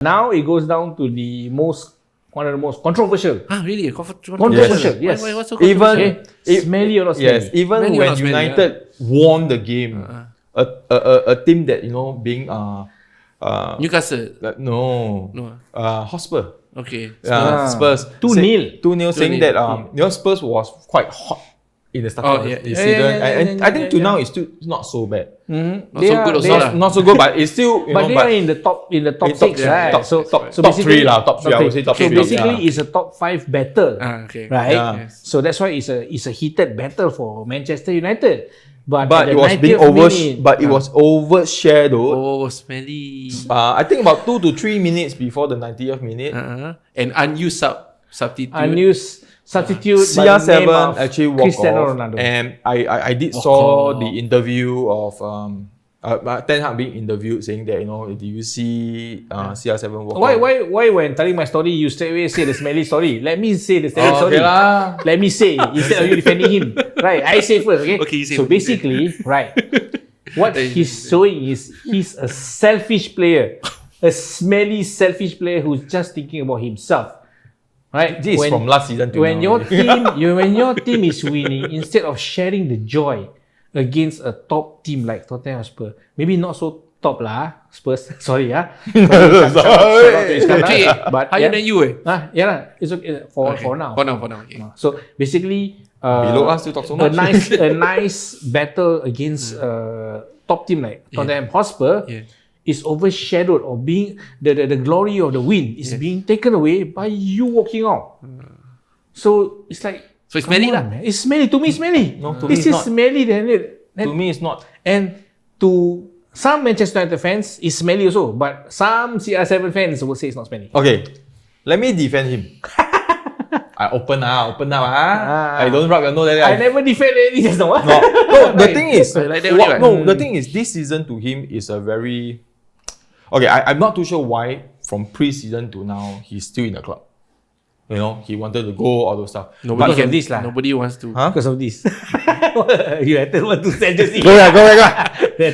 Now it goes down to one of the most controversial. Really? Controversial, yes. Why, what's so controversial? Smelly or not smelly? Yes, even Smelly or when not smelly, United won the game, a team that being Newcastle. no, Hotspur. Okay. Spurs 2-0. 2-0 saying 2-0, that Spurs was quite hot in the start of the season, and I think to now it's still not so bad. Not so good also lah. Not so good, but it's still But they are in the top six, right? Top basically- three lah, top three. I would say top So three. basically, it's a top 5 battle, Okay. right? Yeah. Yes. So that's why it's a heated battle for Manchester United. But But at it the was being 90th minute, it was overshadowed. Oh, smelly. I think about 2 to 3 minutes before the 90th minute. And unused substitute. unused substitute by the name CR7 of actually walked Cristiano off, Ronaldo. and I did Walk saw off. the interview of Ten Hag being interviewed saying that do you see CR7 walk off? Why when telling my story you straight away say the smelly story? Let me say the smelly story. Okay lah. Let me say instead of you defending him. Right, I say first, okay? Okay, you say so first. basically, right, what he's showing is he's a selfish player. A smelly, selfish player who's just thinking about himself. Right? This is from last season to when now. when your team is winning, instead of sharing the joy against a top team like Tottenham Hotspur, maybe not so top lah, Spurs. Sorry Actually, but higher than you it's okay for now. For now, okay. So basically, Below us still talk so a much. nice battle against top team like Tottenham Hotspur is overshadowed or being the glory of the win is being taken away by you walking out. So it's like, So it's come smelly on, lah. man. It's smelly. To me, it's smelly. No, to me this it's is not. smelly. To me, it's not. And to some Manchester United fans, it's smelly also. But some CR7 fans will say it's not smelly. Okay, let me defend him. I open up. I don't rub your nose. I never defend anything just now. No, the thing is, Like that only, right? the thing is, this season to him is a very okay. I'm not too sure why from pre-season to now he's still in the club. He wanted to go, all those stuff. Because of this lah. Nobody wants to. Huh? Because of this. United want to sell jersey. Go back.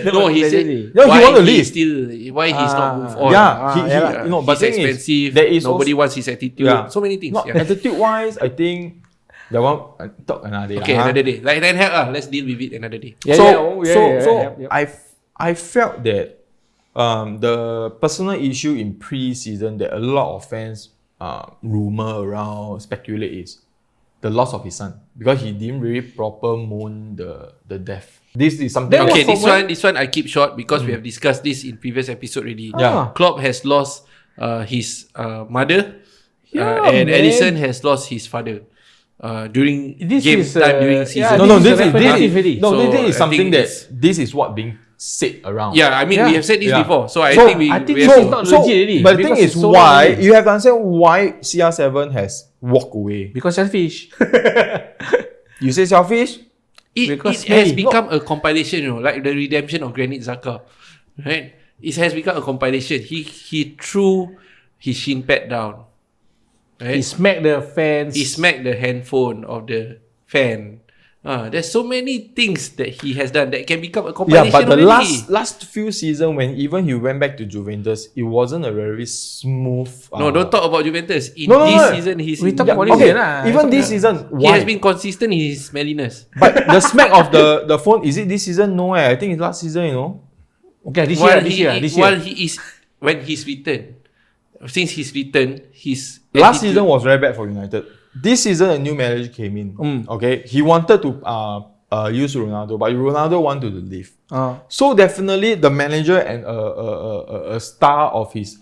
No, he said. No, he why want to he leave. why he's not moved on? But He's thing is, expensive. there is Nobody also, wants his attitude. So many things. Not attitude-wise, I think that one talk another day. Okay, another day. Like then let's deal with it another day. I felt that the personal issue in pre-season that a lot of fans rumor around, speculate is the loss of his son, because he didn't really proper mourn the death. This is something. Okay, this one I keep short because we have discussed this in previous episode already. Yeah. Klopp has lost his mother, and Ellison has lost his father during game time during season. This is something that this is what being said around. Yeah, I mean we have said this before, so I So, think I think we this have is not So, legit already. but the because thing is, it's so why legit. you have to understand why CR7 has walked away. Because selfish. You say selfish? It Because has smelly. become a compilation, like the redemption of Granit Xhaka, right? It has become a compilation. He threw his shin pad down, right? He smacked the fans. He smacked the handphone of the fan. There's so many things that he has done that can become a compilation. Yeah, but the already. last few seasons when even he went back to Juventus, it wasn't a very smooth. No, don't talk about Juventus. In No, this no. season, he's We in- talk about Okay, this lah. even this season, he why? has been consistent in his smelliness. But the smack of the phone, is it this season? No, I think it's last season. Okay, this While year. when he's returned, since he's returned, his Last attitude- season was very bad for United. This season, a new manager came in. Okay, he wanted to use Ronaldo, but Ronaldo wanted to leave. So definitely, the manager and a star of his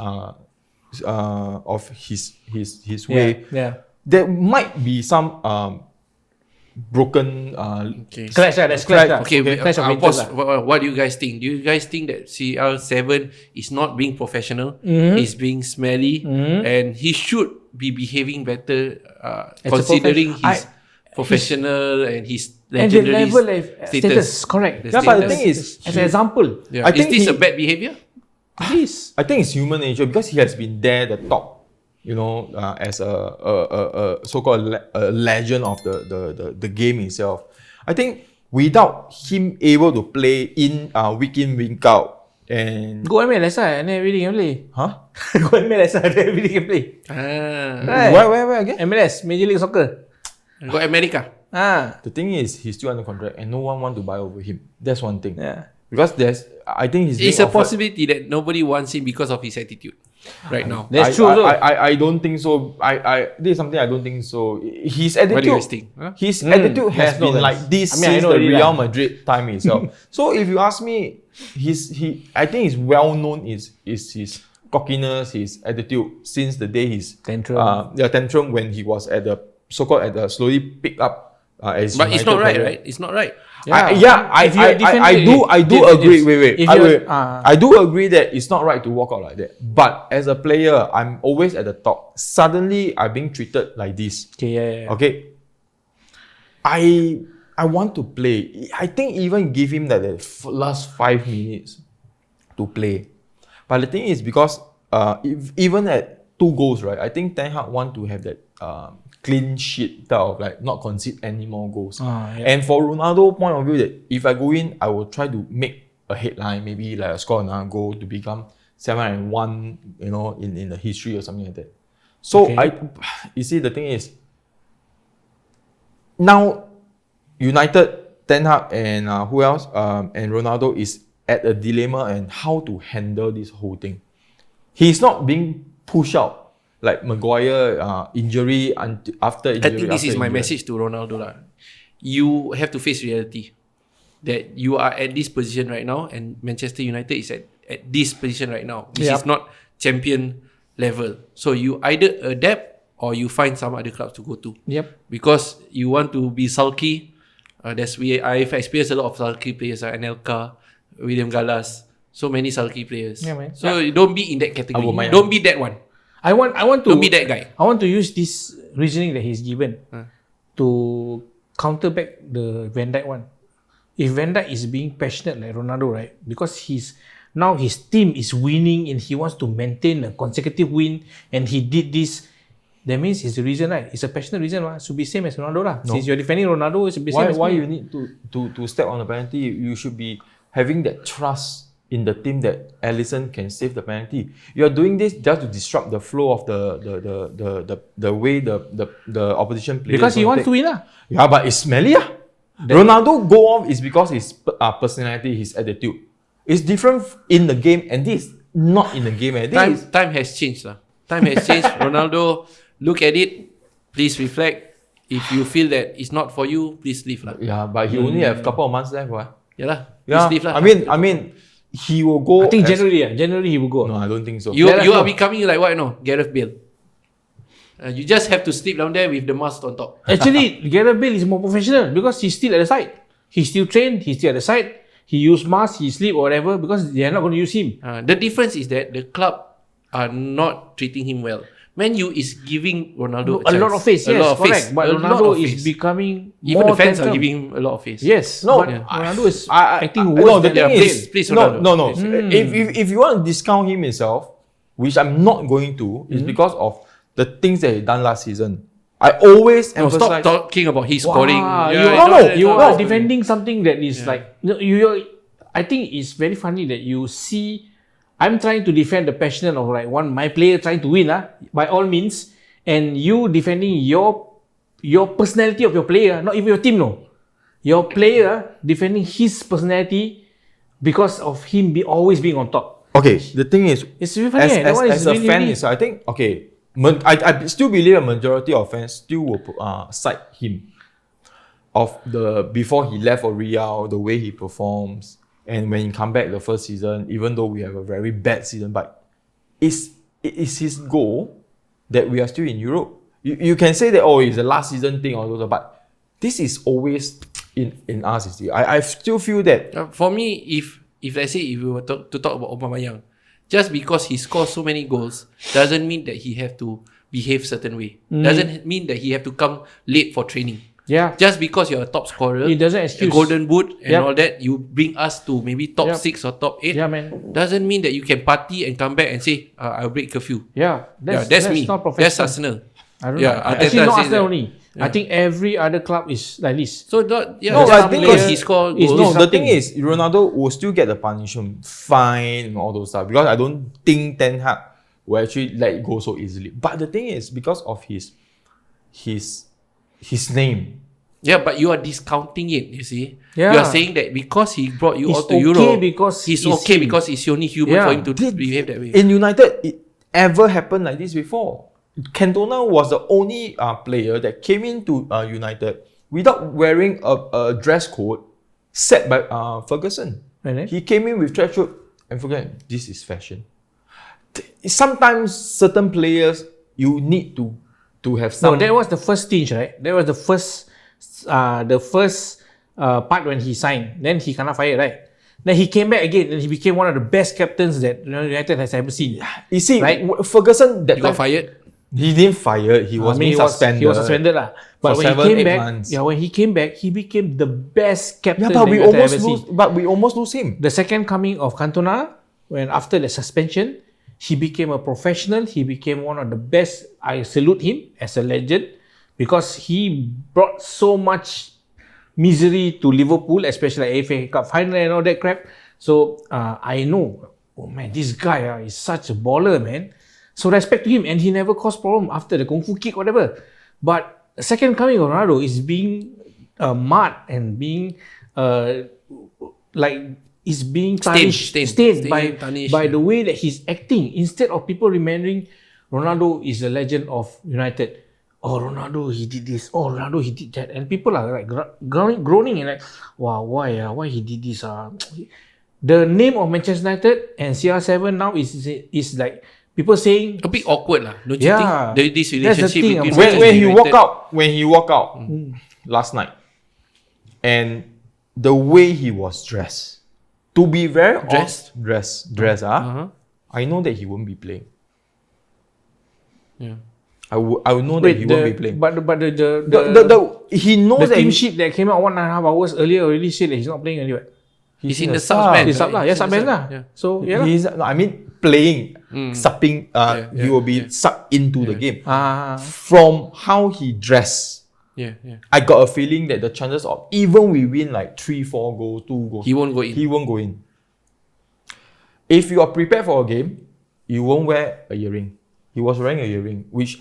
way. Yeah. There might be some broken. Okay. Clash lah, that's clash lah. Okay, Clash of I'll interest pause. lah. What do you guys think? Do you guys think that CR7 is not being professional? Is being smelly, and he should be behaving better, considering his professional and his And the legendary level of status, correct. The Yeah, but the status. thing is, As an example, Yeah. I Is think this he- a bad behavior? this. I think it's human nature because he has been there, the top, as a so-called legend of the game itself. I think without him able to play in week out, And Go MLS lah, and then everything can play. huh? Go MLS lah, then everything can play. Right. Where again? MLS, Major League Soccer. Go America. The thing is, he's still under contract, and no one want to buy over him. That's one thing. Yeah. Because I think he's. It's a possibility that nobody wants him because of his attitude right now. That's true. I don't think so. This is something I don't think so. His attitude. What do you guys think? Huh? His attitude has Yes, been no, like this I mean, I since know the already Real lah. Madrid time itself. So if you ask me, I think he's well known is his cockiness, his attitude since the day his tantrum when he was at the so-called at the slowly pick up. As But it's United not right, player. right? It's not right. I do agree. If I do agree that it's not right to walk out like that. But as a player, I'm always at the top. Suddenly, I'm being treated like this. Okay, Okay. I want to play. I think even give him that the last 5 minutes to play. But the thing is because even at 2 goals, right? I think Ten Hag want to have that clean sheet type of like not concede any more goals. And for Ronaldo point of view, that if I go in, I will try to make a headline, maybe like score another goal to become 7-1, in the history or something like that. So you see, the thing is, now United, Ten Hag and who else? And Ronaldo is at a dilemma and how to handle this whole thing. He's not being pushed out. Like Maguire, injury after injury. I think this is my message to Ronaldo lah. You have to face reality that you are at this position right now, and Manchester United is at this position right now. This is not champion level. So you either adapt or you find some other clubs to go to. Yep. Because you want to be sulky. I've experienced a lot of sulky players like Anelka, William Gallas, so many sulky players. Yeah, man. So don't be in that category. Aubameyang. Don't be that one. I want to Don't be that guy. I want to use this reasoning that he's given to counter back the Van Dijk one. If Van Dijk is being passionate like Ronaldo, right? Because now his team is winning and he wants to maintain a consecutive win, and he did this. That means it's the reason, right? It's a passionate reason, right? Should be same as Ronaldo lah. No. Since you're defending Ronaldo, it's the same as Why me. you need to step on the penalty? You should be having that trust in the team that Alisson can save the penalty. You are doing this just to disrupt the flow of the way the opposition players. Because he wants to win lah. Yeah, but it's smelly lah. Ronaldo go off is because his personality, his attitude. It's different in the game, and this is not in the game. Time has changed lah. Time has changed. Ronaldo, look at it. Please reflect. If you feel that it's not for you, please leave lah. Yeah, but he only have a couple of months left. Right? Yeah lah. Yeah, Please leave lah. I mean, he will go. I think January he will go. No, I don't think so. You are becoming like what? No, Gareth Bale. You just have to sleep down there with the mask on top. Actually, Gareth Bale is more professional because he's still at the side. He still train. He's still at the side. He use mask. He sleep or whatever because they are not going to use him. The difference is that the club are not treating him well. Man U is giving Ronaldo A lot of face, yes, correct. But Ronaldo is face. becoming Even more the fans are tantrum. giving him a lot of face. Yes, No, but yeah. Ronaldo is acting no, worse the than thing Bale. is, Please, Ronaldo. no. If you want to discount him himself, which I'm not going to, is because of the things that he done last season. I always No, emphasize. stop talking about his scoring. Wow, Yeah, you are defending something that is like I think it's very funny that you see. I'm trying to defend the passion of like my player trying to win by all means, and you defending your personality of your player, not even your team. No, your player defending his personality because of him always being on top. Okay, the thing is, It's really funny. as a fan, is I think I still believe a majority of fans still will cite him of the before he left for Real, the way he performs, and when he come back the first season, even though we have a very bad season, but it's his goal that we are still in Europe. You can say that it's the last season thing or whatever, but this is always in us. I still feel that For me, if let's say if we were to talk about Aubameyang, just because he scores so many goals doesn't mean that he have to behave certain way. Doesn't mean that he have to come late for training. Yeah. Just because you're a top scorer, It doesn't a excuse. golden boot and Yep. all that, you bring us to maybe top Yep. 6 or top 8. Yeah, man. Doesn't mean that you can party and come back and say, I'll break curfew. Yeah, That's me. not That's professional. Arsenal. I don't Yeah, know. Arteta Actually, not says Arsenal that. only. I think every other club is like this. So not, yeah, No, I just think because it's- he scored it's goals. No, the something. thing is, Ronaldo will still get the punishment, fine, and all those stuff. Because I don't think Ten Hag will actually let it go so easily. But the thing is, because of his name, Yeah, but you are discounting it, you see. Yeah. You are saying that because he brought you It's all to okay Europe, because he's it's okay him. because it's only human Yeah. for him to behave that way. in United, it ever happened like this before. Cantona was the only player that came into United without wearing a dress code set by Ferguson. And then? He came in with dress code and forget this is fashion. Sometimes certain players you need to have No, some. that was the first stage, right? That was the first part when he signed. Then he cannot fire, right? Then he came back again and he became one of the best captains that United has ever seen. You see, Right? Ferguson that You got time, fired? he didn't fire. He was being suspended. He was suspended lah. But for when 7, he came 8 back, months. when he came back, he became the best captain Yeah, but that we United almost ever lose. seen. But we almost lose him. The second coming of Cantona, when after the suspension, he became a professional. He became one of the best. I salute him as a legend because he brought so much misery to Liverpool, especially like FA Cup final and all that crap. So I know, oh man, this guy is such a baller, man. So respect to him, and he never caused problem after the kung fu kick, whatever. But the second coming of Ronaldo is being marred and being is being tarnished, stained by tarnished, the way that he's acting. Instead of people remembering Ronaldo is a legend of United. Oh, Ronaldo, he did this. Oh, Ronaldo, he did that. And people are like groaning and like, wow, why he did this? The name of Manchester United and CR7 now is like people saying, A bit awkward lah, don't you Yeah. think? This That's the relationship thing, between I'm when, saying. when he United- walk out last night, and the way he was dressed, to be very Dressed? dress, Uh-huh. I know that he won't be playing. Yeah. I would know that he won't be playing. But He knows the that team sheet that came out 1.5 hours earlier already said that he's not playing anyway. He's in the subs band. He's sub lah, He's sub in the band lah. sub, yeah. So yeah lah. He's, no, I mean playing, supping. He will be yeah. sucked into the game. Ah, From how he dressed, Yeah. I got a feeling that the chances of even we win like 3-4 goals, 2 goals, He won't go in. he won't go in. If you are prepared for a game, you won't wear a earring. He was wearing a earring, which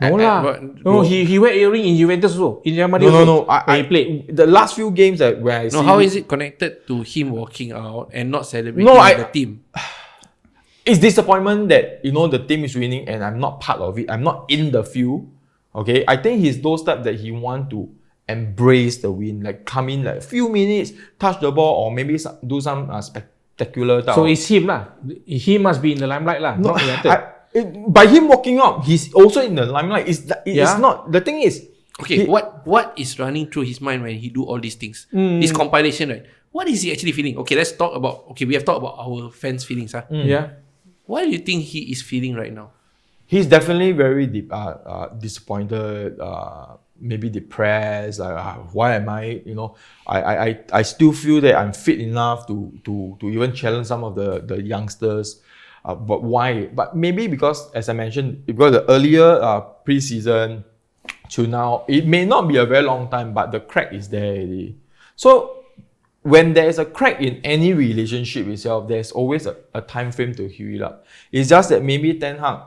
no lah. but- No, he wear earring in Juventus also. In Real Madrid no. also, when I he played. the last few games that where I No, see how is it connected to him walking out and not celebrating No, with the team? it's disappointment that the team is winning and I'm not part of it. I'm not in the field. Okay, I think he's those type that he want to embrace the win, like come in like a few minutes, touch the ball, or maybe do some spectacular. So it's him lah. He must be in the limelight lah. No, Not United. by him walking out, he's also in the limelight. It's Yeah. not. The thing is, Okay, what is running through his mind when he do all these things? This compilation, right? What is he actually feeling? Okay, let's talk about. Okay, we have talked about our fans' feelings. Yeah. What do you think he is feeling right now? he's definitely very disappointed. Maybe depressed. Like, why am I? I still feel that I'm fit enough to even challenge some of the youngsters. But why? But maybe because, as I mentioned, because the earlier pre-season to now, it may not be a very long time, but the crack is there already. So when there is a crack in any relationship itself, there's always a time frame to heal it up. It's just that maybe Ten Hag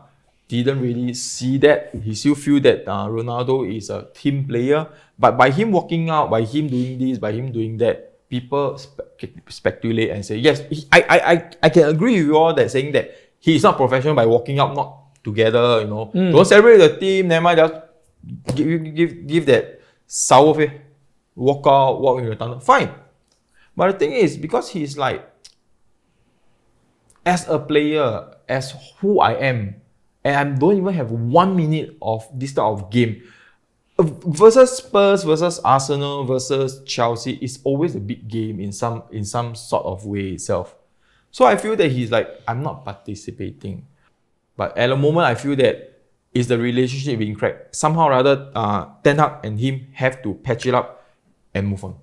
didn't really see that. He still feel that Ronaldo is a team player. But by him walking out, by him doing this, by him doing that, people speculate and say, yes, I can agree with you all that saying that he is not professional by walking out not together, Don't celebrate the team, never mind, just give that sour face, walk out, walk in the tunnel, fine. But the thing is, because he's like, as a player, as who I am, and I don't even have 1 minute of this type of game, versus Spurs, versus Arsenal, versus Chelsea, it's always a big game in some sort of way itself. So I feel that he's like, I'm not participating. But at the moment, I feel that it's the relationship being cracked. Somehow or other, Ten Hag and him have to patch it up and move on.